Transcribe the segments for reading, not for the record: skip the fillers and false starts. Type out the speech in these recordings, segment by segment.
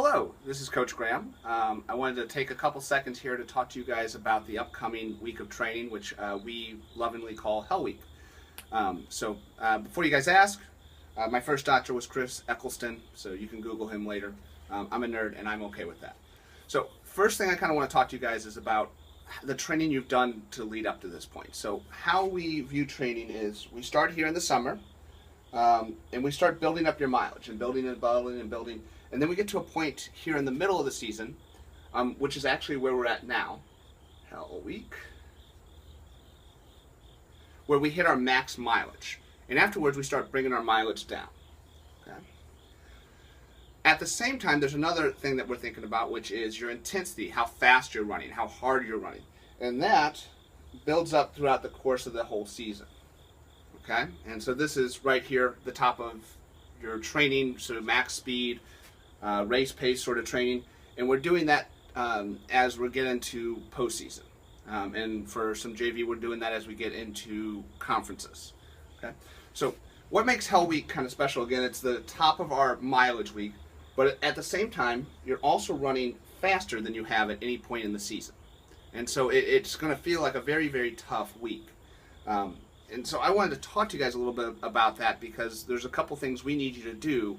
Hello, this is Coach Graham. I wanted to take a couple seconds here to talk to you guys about the upcoming week of training, which we lovingly call Hell Week. Before you guys ask, my first doctor was Chris Eccleston, so you can Google him later. I'm a nerd, and I'm okay with that. So first thing I kind of want to talk to you guys is about the training you've done to lead up to this point. So how we view training is we start here in the summer, and we start building up your mileage and building and building and building. And then we get to a point here in the middle of the season, which is actually where we're at now, Hell Week, where we hit our max mileage. And afterwards, we start bringing our mileage down. Okay? At the same time, there's another thing that we're thinking about, which is your intensity, how fast you're running, how hard you're running. And that builds up throughout the course of the whole season. Okay? And so this is right here, the top of your training, sort of max speed, race pace sort of training, and we're doing that as we get into postseason. And for some JV, we're doing that as we get into conferences. Okay, so what makes Hell Week kind of special? Again, it's the top of our mileage week, but at the same time, you're also running faster than you have at any point in the season, and so it's going to feel like a very, very tough week. And so I wanted to talk to you guys a little bit about that because there's a couple things we need you to do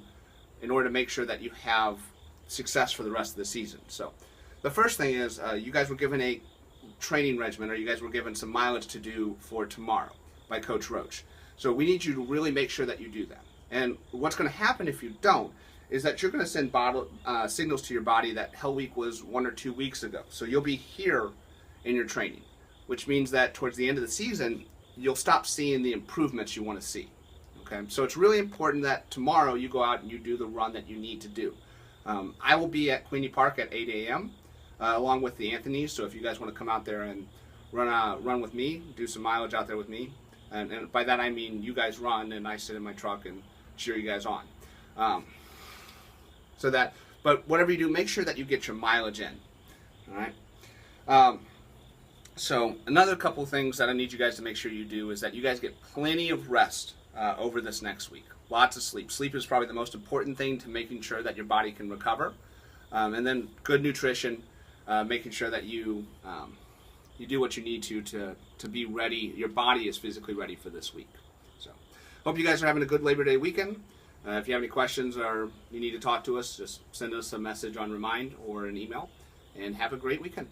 in order to make sure that you have success for the rest of the season. So the first thing is you guys were given a training regimen, or you guys were given some mileage to do for tomorrow by Coach Roach. So we need you to really make sure that you do that. And what's going to happen if you don't is that you're going to send signals to your body that Hell Week was 1 or 2 weeks ago. So you'll be here in your training, which means that towards the end of the season, you'll stop seeing the improvements you want to see. Okay, so it's really important that tomorrow you go out and you do the run that you need to do. I will be at Queenie Park at 8 a.m. Along with the Anthonys, so if you guys want to come out there and run with me, do some mileage out there with me, and by that I mean you guys run and I sit in my truck and cheer you guys on. But whatever you do, make sure that you get your mileage in. All right. So another couple things that I need you guys to make sure you do is that you guys get plenty of rest over this next week. Lots of sleep. Sleep is probably the most important thing to making sure that your body can recover. And then good nutrition, making sure that you do what you need to be ready. Your body is physically ready for this week. So hope you guys are having a good Labor Day weekend. If you have any questions or you need to talk to us, just send us a message on Remind or an email. And have a great weekend.